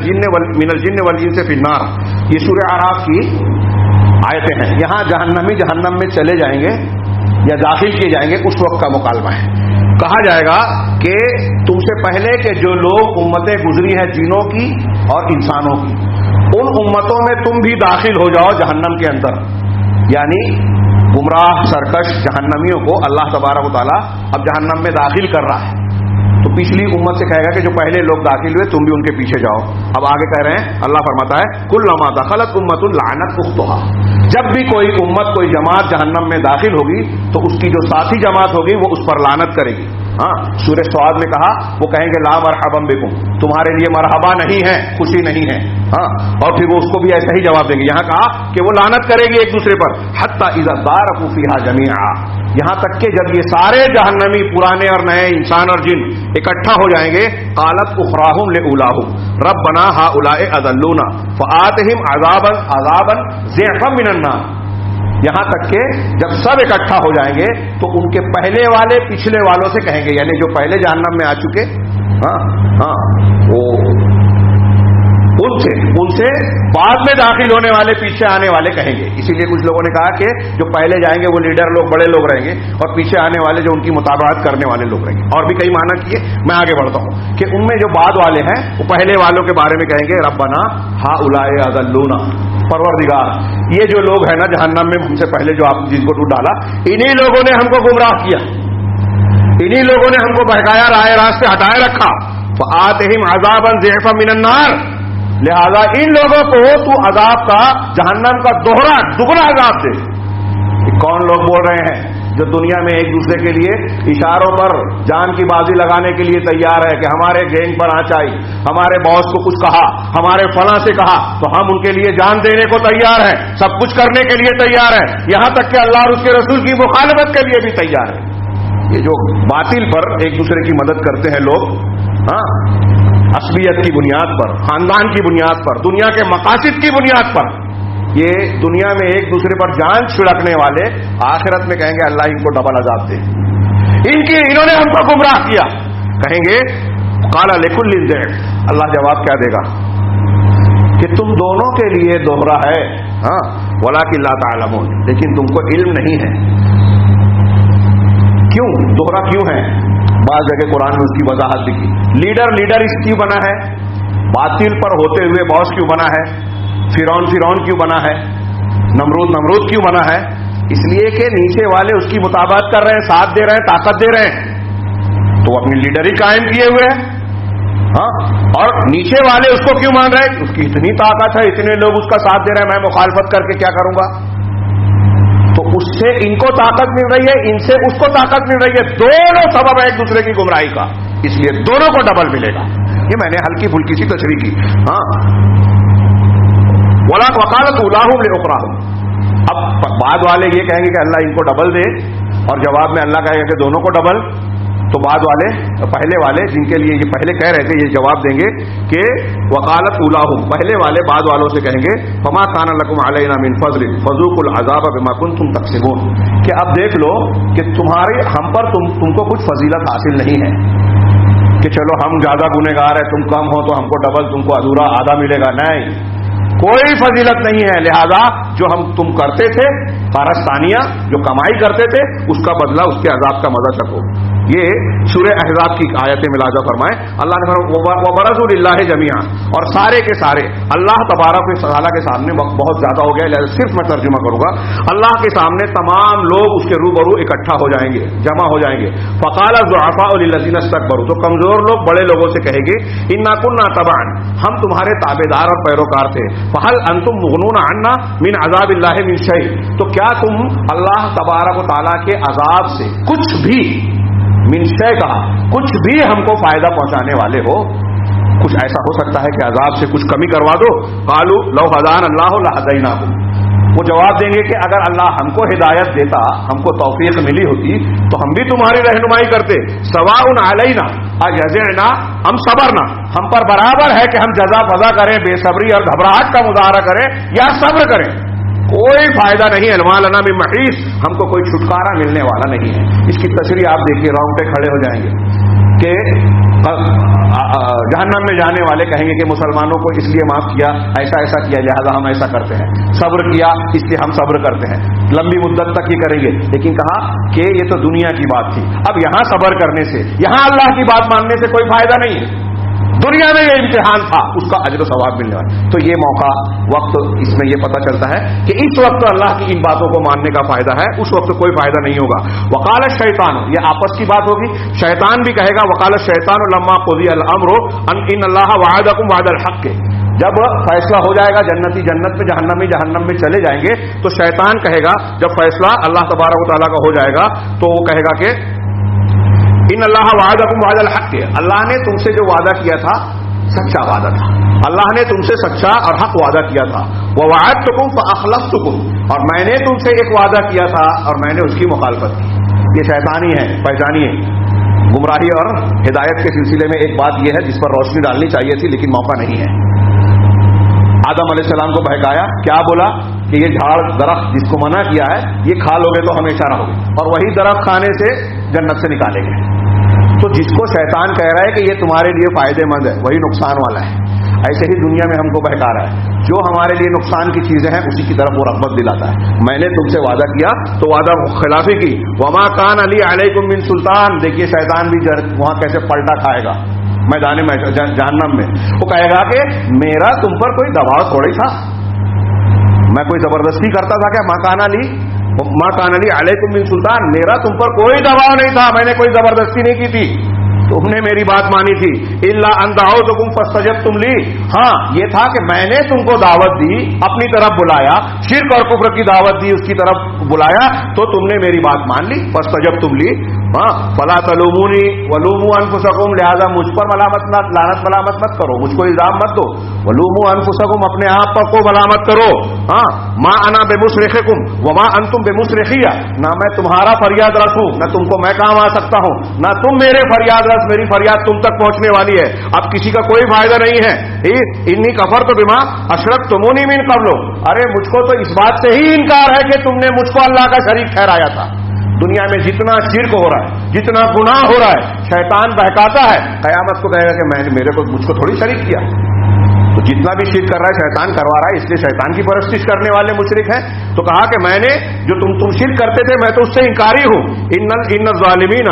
A: الجن والانس فی النار، یہ سورہ اعراف کی آیتیں ہیں. یہاں جہنمی جہنم میں چلے جائیں گے یا داخل کیے جائیں گے، اس وقت کا مکالمہ ہے. کہا جائے گا کہ تم سے پہلے کے جو لوگ امتیں گزری ہیں جنوں کی اور انسانوں کی، ان امتوں میں تم بھی داخل ہو جاؤ جہنم کے اندر. یعنی گمراہ سرکش جہنمیوں کو اللہ تبارک و تعالیٰ اب جہنم میں داخل کر رہا ہے. تو پچھلی امت سے کہے گا کہ جو پہلے لوگ داخل ہوئے تم بھی ان کے پیچھے جاؤ. اب آگے کہہ رہے ہیں, اللہ فرماتا ہے کلما دخلت امۃ لعنت اختھا, جب بھی کوئی امت کوئی جماعت جہنم میں داخل ہوگی تو اس کی جو ساتھی جماعت ہوگی وہ اس پر لعنت کرے گی. ہاں, سورہ سعد میں کہا وہ کہیں گے لا مرحبا بکم, تمہارے لیے مرحبا نہیں ہے, خوشی نہیں ہے. ہاں, اور پھر وہ اس کو بھی ایسا ہی جواب دیں گے. یہاں کہا کہ وہ لعنت کرے گی ایک دوسرے پر. حتی اذا دارکوا فیہا جمیعا, یہاں تک کہ جب یہ سارے جہنمی پرانے اور نئے انسان اور جن اکٹھا ہو جائیں گے, قالت اخراہم لاولاہم ربنا ہؤلاء اضلونا فآتہم عذابا ضعفا من النار. یہاں تک کہ جب سب اکٹھا ہو جائیں گے تو ان کے پہلے والے پچھلے والوں سے کہیں گے, یعنی جو پہلے جہنم میں آ چکے, وہ ان سے بعد میں داخل ہونے والے پیچھے آنے والے کہیں گے. اسی لیے کچھ لوگوں نے کہا کہ جو پہلے جائیں گے وہ لیڈر لوگ, بڑے لوگ رہیں گے, اور پیچھے آنے والے جو ان کی مطابقت کرنے والے لوگ رہیں گے. اور بھی کئی معنی کیے, میں آگے بڑھتا ہوں کہ ان میں جو بعد والے ہیں وہ پہلے والوں کے بارے میں کہیں گے ربنا ہؤلاء اضلونا, پروردگار یہ جو لوگ ہیں نا جہنم میں ہم سے پہلے جو آپ جن کو ڈوب ڈالا, انہی لوگوں نے ہم کو گمراہ کیا, انہی لوگوں نے ہم کو بہکایا, راہ راست سے ہٹائے رکھا. فآتہم عذابا ضعفا من النار, لہذا ان لوگوں کو تو عذاب کا, جہنم کا دگنا عذاب دے. کون لوگ بول رہے ہیں جو دنیا میں ایک دوسرے کے لیے اشاروں پر جان کی بازی لگانے کے لیے تیار ہے کہ ہمارے گینگ پر آنچ آئی, ہمارے باس کو کچھ کہا, ہمارے فلاں سے کہا تو ہم ان کے لیے جان دینے کو تیار ہیں, سب کچھ کرنے کے لیے تیار ہیں, یہاں تک کہ اللہ اور اس کے رسول کی مخالفت کے لیے بھی تیار ہے. یہ جو باطل پر ایک دوسرے کی مدد کرتے ہیں لوگ, عصبیت کی بنیاد پر, خاندان کی بنیاد پر, دنیا کے مقاصد کی بنیاد پر, یہ دنیا میں ایک دوسرے پر جان چھڑکنے والے آخرت میں کہیں گے اللہ ان کو ڈبل عذاب دے, انہوں نے ہم کو گمراہ کیا. کہیں گے قال لکل ضعف, اللہ جواب کیا دے گا کہ تم دونوں کے لیے دوہرا ہے, ولکن لا تعلمون, لیکن تم کو علم نہیں ہے. کیوں دوہرا کیوں ہے؟ بعض جگہ قرآن میں اس کی وضاحت لکھی. لیڈر اس کیوں بنا ہے, باطل پر ہوتے ہوئے باس کیوں بنا ہے, فرعون کیوں بنا ہے, نمرود کیوں بنا ہے؟ اس لیے کہ نیچے والے اس کی مطابقت کر رہے ہیں, ساتھ دے رہے ہیں, طاقت دے رہے ہیں, تو وہ اپنی لیڈر ہی قائم کیے ہوئے ہیں. اور نیچے والے اس کو کیوں مان رہے ہیں؟ اس کی اتنی طاقت ہے, اتنے لوگ اس کا ساتھ دے رہے ہیں, میں مخالفت کر کے کیا کروں گا؟ تو اس سے ان کو طاقت مل رہی ہے, ان سے اس کو طاقت مل رہی ہے, دونوں سبب ہے ایک دوسرے کی گمراہی کا, اس لیے دونوں کو ڈبل ملے گا. یہ میں نے ہلکی پھلکی سی تشریح کی. وقالت اولاہم لاخراہم, اب بعد والے یہ کہیں گے کہ اللہ ان کو ڈبل دے, اور جواب میں اللہ کہے گا کہ دونوں کو ڈبل. تو بعد والے, پہلے والے جن کے لیے یہ پہلے کہہ رہے تھے, یہ جواب دیں گے کہ وقالت اولاہم, پہلے والے بعد والوں سے کہیں گے فما کان لکم علینا من فضل فذوقوا العذاب بما کنتم تکسبون, کہ اب دیکھ لو کہ تمہاری ہم پر تم کو کچھ فضیلت حاصل نہیں ہے کہ چلو ہم زیادہ گنہگار ہیں, تم کم ہو تو ہم کو ڈبل, تم کو ادھورا آدھا ملے گا. نہیں, کوئی فضیلت نہیں ہے. لہذا جو تم کرتے تھے کارستانیہ, جو کمائی کرتے تھے, اس کا بدلہ, اس کے عذاب کا مزہ چکھو. یہ سورہ احزاب کی آیت ملاحظہ فرمائے. اللہ نے وبرزوا للہ جمیعا, اور سارے کے سارے اللہ تبارک و تعالیٰ کے سامنے, وقت بہت زیادہ ہو گیا لہذا صرف میں ترجمہ کروں گا, اللہ کے سامنے تمام لوگ اس کے روبرو اکٹھا ہو جائیں گے, جمع ہو جائیں گے. فقال الضعفاء للذین استكبروا, تو کمزور لوگ بڑے لوگوں سے کہیں گے انا كنا تبعا, ہم تمہارے تابعدار اور پیروکار تھے. فهل انتم مغنون عنا من عذاب اللہ من شیء, تو کیا تم اللہ تبارک و تعالیٰ کے عذاب سے کچھ بھی, من شے کہا, کچھ بھی ہم کو فائدہ پہنچانے والے ہو؟ کچھ ایسا ہو سکتا ہے کہ عذاب سے کچھ کمی کروا دو؟ قالوا لو هدانا اللہ لہدیناکم, وہ جواب دیں گے کہ اگر اللہ ہم کو ہدایت دیتا, ہم کو توفیق ملی ہوتی تو ہم بھی تمہاری رہنمائی کرتے. سواء علینا اجزعنا ام صبرنا, ہم پر برابر ہے کہ ہم جزا فضا کریں, بے صبری اور گھبراہٹ کا مظاہرہ کریں یا صبر کریں, کوئی فائدہ نہیں. المال لنا من محیص, ہم کو کوئی چھٹکارا ملنے والا نہیں ہے. اس کی تشریح آپ دیکھیے, رونگٹے کھڑے ہو جائیں گے کہ جہنم میں جانے والے کہیں گے کہ مسلمانوں کو اس لیے معاف کیا, ایسا ایسا کیا, لہذا ہم ایسا کرتے ہیں. صبر کیا, اس لیے ہم صبر کرتے ہیں. لمبی مدت تک یہ کریں گے, لیکن کہا کہ یہ تو دنیا کی بات تھی. اب یہاں صبر کرنے سے, یہاں اللہ کی بات ماننے سے کوئی فائدہ نہیں ہے. دنیا میں یہ امتحان تھا، اس کا اجر و ثواب ملنے والا. تو یہ موقع وقت اس میں یہ پتہ چلتا ہے کہ اس وقت اللہ کی ان باتوں کو ماننے کا فائدہ ہے، اس وقت کوئی فائدہ نہیں ہوگا. وقال الشیطان، یہ آپس کی بات ہوگی. شیطان بھی کہے گا وقال الشیطان لما قضی الامر ان اللہ وعدکم وعد الحق. جب فیصلہ ہو جائے گا جنتی جنت میں، جہنمی جہنم میں چلے جائیں گے، تو شیطان کہے گا جب فیصلہ اللہ تبارک و تعالیٰ کا ہو جائے گا تو وہ کہے گا کہ ان اللہ وعدکم وعد الحق، اللہ نے تم سے جو وعدہ کیا تھا سچا وعدہ تھا، اللہ نے تم سے سچا اور حق وعدہ کیا تھا. ووعدتکم فاخلفتکم، اور میں نے تم سے ایک وعدہ کیا تھا اور میں نے اس کی مخالفت کی. یہ شیطانی ہے، پہچانیے. گمراہی اور ہدایت کے سلسلے میں ایک بات یہ ہے جس پر روشنی ڈالنی چاہیے تھی لیکن موقع نہیں ہے. آدم علیہ السلام کو بہکایا، کیا بولا کہ یہ جھاڑ درخت جس کو منع کیا ہے یہ کھا لو گے تو ہمیشہ رہو گے، اور وہی درخت کھانے سے جنت سے نکالے گئے. تو جس کو شیطان کہہ رہا ہے کہ یہ تمہارے لیے فائدے مند ہے وہی نقصان والا ہے. ایسے ہی دنیا میں ہم کو بہکا رہا ہے، جو ہمارے لیے نقصان کی چیزیں ہیں اسی کی طرف وہ رغبت دلاتا ہے. میں نے تم سے وعدہ کیا تو وعدہ خلافی کی. وما کان علی علیکم من سلطان، دیکھیے شیطان بھی وہاں کیسے پلٹا کھائے گا میدان میں جہنم میں. وہ کہے گا کہ میرا تم پر کوئی دباؤ تھوڑی تھا، میں کوئی زبردستی کرتا تھا کیا؟ ما کان علی علیکم من سلطان، میرا تم پر کوئی دباؤ نہیں تھا، میں نے کوئی زبردستی نہیں کی تھی، تم نے میری بات مانی تھی. الا ان دعوتکم فاستجبتم لی، ہاں یہ تھا کہ میں نے تم کو دعوت دی، اپنی طرف بلایا، شرک اور کفر کی دعوت دی، اس کی طرف بلایا تو تم نے میری بات مان لی. فاستجبتم لی، ہاں فلا تلومونی ولوموا انفسکم، لہذا مجھ پر لعنت ملامت مت کرو، مجھ کو الزام مت دو. ولوموا انفسکم، اپنے آپ پر کو ملامت کرو. ہاں ما انا بمصرخکم وما انتم بمصرخی، نہ میں تمہارا فریاد رس ہوں، نہ تم کو میں کام آ سکتا ہوں، نہ تم میرے فریاد رس، میری فریاد تم تک پہنچنے والی ہے، اب کسی کا کوئی فائدہ نہیں ہے. انی کفرت بما اشرکتمونی من قبل، ارے مجھ کو تو اس بات سے ہی انکار ہے کہ تم نے مجھ کو اللہ کا شریک ٹھہرایا تھا. دنیا میں جتنا شرک ہو رہا ہے، جتنا گناہ ہو رہا ہے، شیطان بہکاتا ہے، قیامت کو کہے گا کہ میں نے مجھ کو تھوڑی شریک کیا. تو جتنا بھی شرک کر رہا ہے شیطان کروا رہا ہے، اس لیے شیطان کی پرستش کرنے والے مشرک ہیں. تو کہا کہ میں نے جو تم شرک کرتے تھے میں تو اس سے انکاری ہوں. ان الظالمین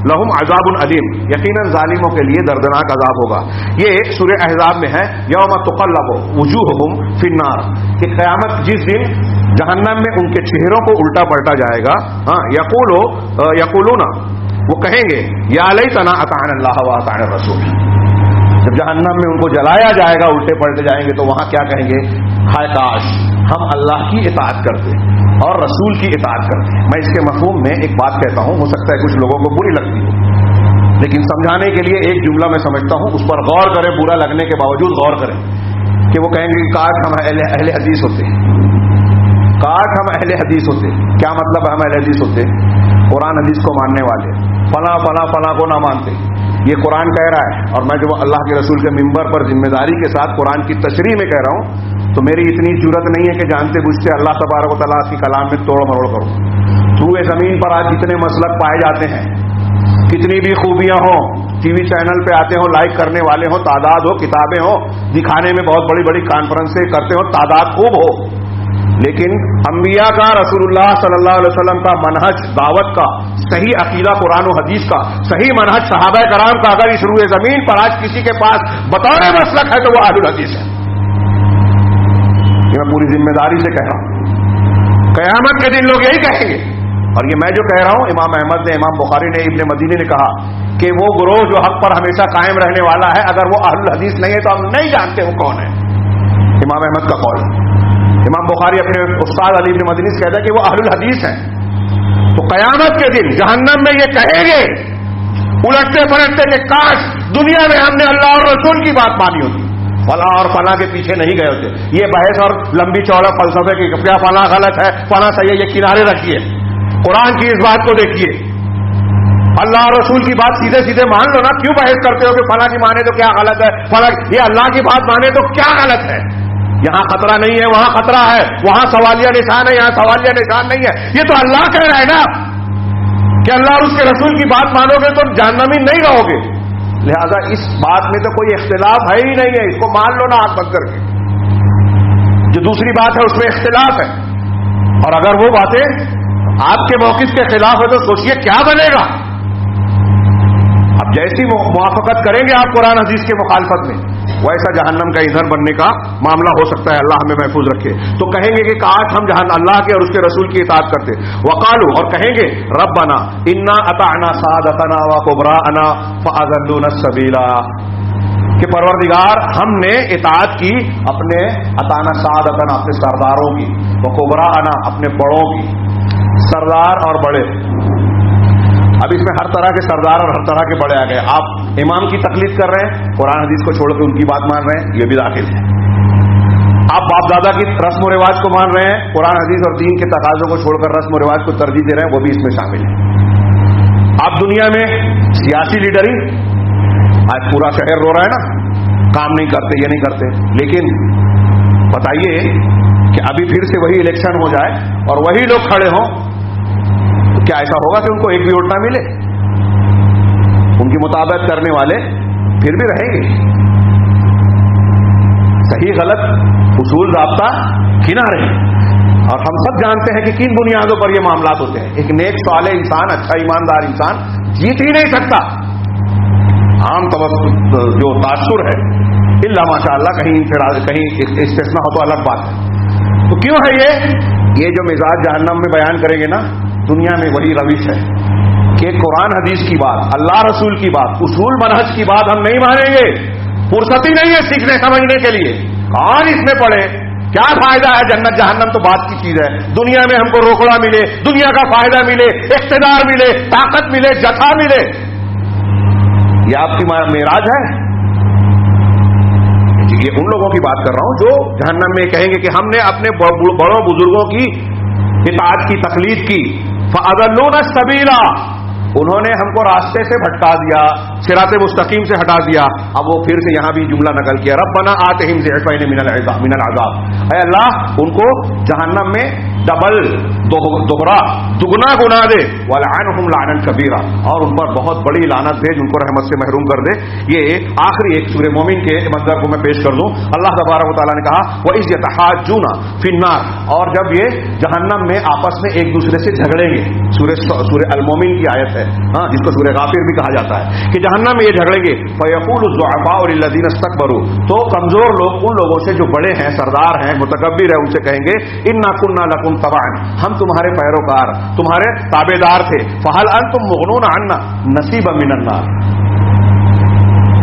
A: لہم عذاب علیم، یقیناً ظالموں کے لیے دردناک عذاب ہوگا. یہ سورہ احزاب میں ہے، یوم تقلب وجوہہم فی النار، کہ قیامت جس دن جہنم میں ان کے چہروں کو الٹا پلٹا جائے گا. ہاں یقولون، وہ کہیں گے یا لیتنا اطعنا اللہ واطعنا الرسول. جب جہنم میں ان کو جلایا جائے گا الٹے پلٹے جائیں گے تو وہاں کیا کہیں گے؟ ہائے کاش ہم اللہ کی اطاعت کرتے اور رسول کی اطاعت کرتے. میں اس کے مفہوم میں ایک بات کہتا ہوں، ہو سکتا ہے کچھ لوگوں کو بری لگتی ہو، لیکن سمجھانے کے لیے ایک جملہ میں سمجھتا ہوں، اس پر غور کریں، برا لگنے کے باوجود غور کریں. کہ وہ کہیں گے کہ کاش ہم اہل حدیث ہوتے، کاش ہم اہل حدیث ہوتے. کیا مطلب ہے ہم اہل حدیث ہوتے؟ قرآن حدیث کو ماننے والے، فلاں فلاں فلاں کو نہ مانتے. یہ قرآن کہہ رہا ہے اور میں جو اللہ کے رسول کے منبر پر ذمہ داری کے ساتھ قرآن کی تشریح میں کہہ رہا ہوں، تو میری اتنی جرت نہیں ہے کہ جانتے بوجھتے اللہ تبارک و تعالیٰ کی کلام میں توڑ مروڑ کروں. روئے زمین پر آج جتنے مسلک پائے جاتے ہیں، کتنی بھی خوبیاں ہوں، ٹی وی چینل پہ آتے ہوں، لائک کرنے والے ہوں، تعداد ہو، کتابیں ہوں، دکھانے میں بہت بڑی بڑی کانفرنسیں کرتے ہوں، تعداد خوب ہو، لیکن انبیاء کا، رسول اللہ صلی اللہ علیہ وسلم کا منہج دعوت کا، صحیح عقیدہ قرآن و حدیث کا، صحیح منہج صحابہ کرام کا اگر اس روئے زمین پر آج کسی کے پاس بطور مسلک ہے تو وہ اہل الحدیث ہے. یہ میں پوری ذمہ داری سے کہہ رہا ہوں، قیامت کے دن لوگ یہی کہیں گے. اور یہ میں جو کہہ رہا ہوں، امام احمد نے، امام بخاری نے، ابن مدینی نے کہا کہ وہ گروہ جو حق پر ہمیشہ قائم رہنے والا ہے، اگر وہ اہل الحدیث نہیں ہے تو ہم نہیں جانتے وہ کون ہے. امام احمد کا قول. امام بخاری اپنے استاد علی بن مدنی سے کہتا ہے کہ وہ اہل الحدیث ہیں. تو قیامت کے دن جہنم میں یہ کہیں گے الٹتے پلٹتے کہ کاش دنیا میں ہم نے اللہ اور رسول کی بات مانی ہوتی، فلاں اور فلاں کے پیچھے نہیں گئے ہوتے. یہ بحث اور لمبی چوڑا فلسفے کی کیا فلاں غلط ہے فلاں صحیح ہے، یہ کنارے رکھیے، قرآن کی اس بات کو دیکھیے. اللہ اور رسول کی بات سیدھے سیدھے مان لو نا. کیوں بحث کرتے ہو کہ فلاں کی مانے تو کیا غلط ہے، فلاں یہ اللہ کی بات مانے تو کیا غلط ہے؟ یہاں خطرہ نہیں ہے، وہاں خطرہ ہے، وہاں سوالیہ نشان ہے، یہاں سوالیہ نشان نہیں ہے. یہ تو اللہ کہہ رہا ہے نا کہ اللہ اور اس کے رسول کی بات مانو گے تو جہنمی نہیں رہو گے. لہذا اس بات میں تو کوئی اختلاف ہے ہی نہیں ہے، اس کو مان لو نا آنکھ بند کر کے. جو دوسری بات ہے اس میں اختلاف ہے، اور اگر وہ باتیں آپ کے موقف کے خلاف ہے تو سوچئے کیا بنے گا. اب جیسی موافقت کریں گے آپ قرآن حدیث کے مخالفت میں، ویسا جہنم کا ایندھن بننے کا معاملہ ہو سکتا ہے. اللہ ہمیں محفوظ رکھے. تو کہیں گے کہ کاش ہم اللہ کے اور اس کے رسول کی اطاعت کرتے. وقالوا، اور کہیں گے ربنا انا اطعنا سادتنا وکبراءنا فاضلونا السبیل، کہ پروردگار ہم نے اطاعت کی اپنے اطعنا سادتنا اپنے سرداروں کی، وکبراءنا اپنے بڑوں کی. سردار اور بڑے، اب اس میں ہر طرح کے سردار اور ہر طرح کے بڑے آ گئے. آپ امام کی تقلید کر رہے ہیں، قرآن حدیث کو چھوڑ کے ان کی بات مان رہے ہیں، یہ بھی داخل ہے. آپ باپ دادا کی رسم و رواج کو مان رہے ہیں، قرآن حدیث اور دین کے تقاضوں کو چھوڑ کر رسم و رواج کو ترجیح دے رہے ہیں، وہ بھی اس میں شامل ہے. آپ دنیا میں سیاسی لیڈر ہی، آج پورا شہر رو رہا ہے نا، کام نہیں کرتے، یہ نہیں کرتے. لیکن بتائیے کہ ابھی پھر سے وہی الیکشن ہو جائے اور وہی لوگ کھڑے ہوں، کیا ایسا ہوگا کہ ان کو ایک بھی ووٹ نہ ملے؟ ان کی مطابقت کرنے والے پھر بھی رہیں گے. صحیح غلط اصول ضابطہ کنارے، اور ہم سب جانتے ہیں کہ کن بنیادوں پر یہ معاملات ہوتے ہیں. ایک نیک صالح انسان، اچھا ایماندار انسان جیت ہی نہیں سکتا. عام جو تاثر ہے الا ماشاء اللہ، کہیں استثناء ہو تو الگ بات ہے. تو کیوں ہے یہ جو مزاج جہنم میں بیان کریں گے نا، دنیا میں وہی روش ہے کہ قرآن حدیث کی بات، اللہ رسول کی بات، اصول منہج کی بات ہم نہیں مانیں گے. فرصت ہی نہیں ہے سیکھنے سمجھنے کے لیے. کون اس میں پڑھے؟ کیا فائدہ ہے؟ جنت جہنم تو بات کی چیز ہے. دنیا میں ہم کو روکڑا ملے، دنیا کا فائدہ ملے، اقتدار ملے، طاقت ملے، جتھا ملے، یہ آپ کی معراج ہے؟ یہ ان لوگوں کی بات کر رہا ہوں جو جہنم میں کہیں گے کہ ہم نے اپنے بڑوں بزرگوں کی اطاعت کی، تقلید کی. فَأَضَلُّونَا السَّبِيلَ، انہوں نے ہم کو راستے سے بھٹکا دیا، صراط مستقیم سے ہٹا دیا. اب وہ پھر سے یہاں بھی جملہ نقل کیا، ربنا آتہم ضعفین من العذاب، اے اللہ ان کو جہنم میں ڈبل دوہرا دگنا گنا دے، وَلْعَنْهُمْ لَعْنًا كَبِيرًا، اور ان پر بہت بڑی لعنت دے، جن کو رحمت سے محروم کر دے. یہ آخری ایک سورہ مومن کے منظر کو میں پیش کر دوں. اللہ تبارک و تعالیٰ نے کہا وَإِذْ يَتَحَاجُّونَ فِي النَّارِ، اور جب یہ جہنم میں آپس میں ایک دوسرے سے جھگڑیں گے. سورہ المومن کی آیت ہے، جس کو سورہ غافر بھی کہا جاتا ہے، کہ جہنم میں یہ جھگڑیں گے. فَيَقُولُ الضُّعَفَاءُ لِلَّذِينَ اسْتَكْبَرُوا، تو کمزور لوگ ان لوگوں سے جو بڑے ہیں، سردار ہیں، متکبر ہیں، ان سے کہیں گے إِنَّا كُنَّا لَكُمْ تَبَعًا، ہم تمہارے پیروکار، تمہارے تابعدار تھے. فَهَلْ أَنْتُمْ مُغْنُونَ عَنَّا نَصِيبًا مِنَ النَّارِ،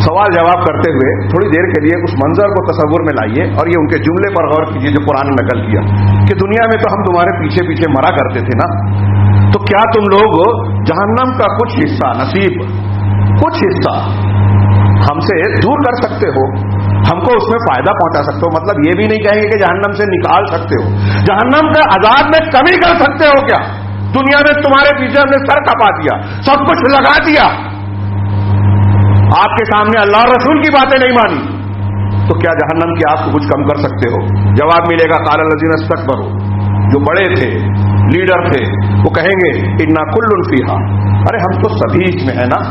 A: سوال جواب کرتے ہوئے تھوڑی دیر کے لیے اس منظر کو تصور میں لائیے اور یہ ان کے جملے پر غور کیجیے جو قرآن نے نقل کیا کہ دنیا میں تو ہم تمہارے پیچھے پیچھے مرا کرتے تھے نا، تو کیا تم لوگ جہنم کا کچھ حصہ، نصیب، کچھ حصہ ہم سے دور کر سکتے ہو، ہم کو اس میں فائدہ پہنچا سکتے ہو؟ مطلب یہ بھی نہیں کہیں گے کہ جہنم سے نکال سکتے ہو، جہنم کے عذاب میں کمی کر سکتے ہو کیا؟ دنیا میں تمہارے پیچھے ہم نے سر کپا دیا، سب کچھ لگا دیا، آپ کے سامنے اللہ رسول کی باتیں نہیں مانی، تو کیا جہنم کی آگ کو کچھ کم کر سکتے ہو؟ جواب ملے گا قال الذین استکبروا، جو بڑے تھے، لیڈر تھے، وہ کہیں گے انا کل فیہا، ارے ہم تو سبھی اس میں ہیں نا،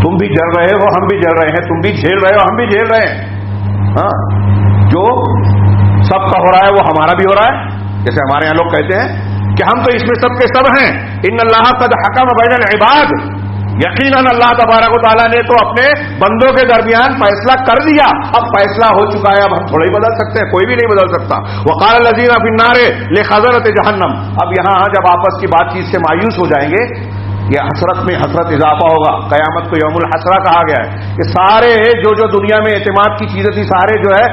A: تم بھی جل رہے ہو، ہم بھی جل رہے ہیں، تم بھی جھیل رہے ہو، ہم بھی جھیل رہے ہیں. جو سب کا ہو رہا ہے وہ ہمارا بھی ہو رہا ہے. جیسے ہمارے یہاں لوگ کہتے ہیں کہ ہم تو اس میں سب کے سب ہیں. ان اللہ قد حکم بین العباد، یقیناً اللہ تبارک و تعالیٰ نے تو اپنے بندوں کے درمیان فیصلہ کر دیا، اب فیصلہ ہو چکا ہے، اب ہم تھوڑا ہی بدل سکتے ہیں، کوئی بھی نہیں بدل سکتا. وقال الذین فی النار لخزنۃ جہنم، اب یہاں جب آپس کی بات چیت سے مایوس ہو جائیں گے، یہ حسرت میں حسرت اضافہ ہوگا. قیامت کو یوم الحسرہ کہا گیا ہے کہ سارے جو دنیا میں اعتماد کی چیزیں تھی، سارے جو ہے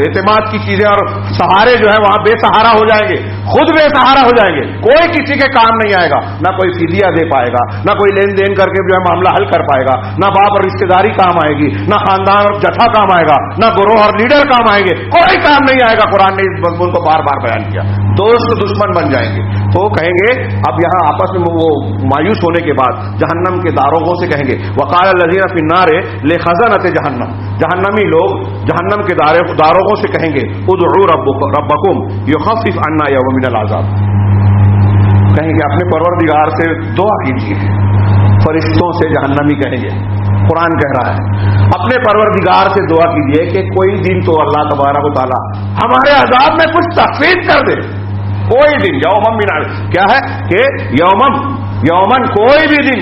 A: اعتماد کی چیزیں اور سہارے جو ہے وہاں بے سہارا ہو جائیں گے، خود بے سہارا ہو جائیں گے، کوئی کسی کے کام نہیں آئے گا، نہ کوئی فدیہ دے پائے گا، نہ کوئی لین دین کر کے جو ہے معاملہ حل کر پائے گا، نہ باپ اور رشتے داری کام آئے گی، نہ خاندان اور جتھا کام آئے گا، نہ گروہ اور لیڈر کام آئیں گے، کوئی کام نہیں آئے گا. قرآن نے اس مضمون کو بار بار بیان کیا. دوست دشمن بن جائیں گے. تو کہیں گے اب یہاں آپس میں وہ مایوس ہونے کے بعد جہنم کے داروغوں سے کہیں گے وقال الذین فی النار لخزنۃ جہنم، جہنمی لوگ جہنم کے داروغوں سے کہیں گے ادعوا ربکم یخفف عنا یوما من العذاب، کہیں گے اپنے پروردگار سے دعا کیجیے. فرشتوں سے جہنمی کہیں گے، قرآن کہہ رہا ہے اپنے پروردگار سے دعا کیجیے کہ کوئی دن تو اللہ تبارک و تعالی ہمارے عذاب میں کچھ تخفیف کر دے. کوئی دن، یومم من، کیا ہے کہ یومن کوئی بھی دن،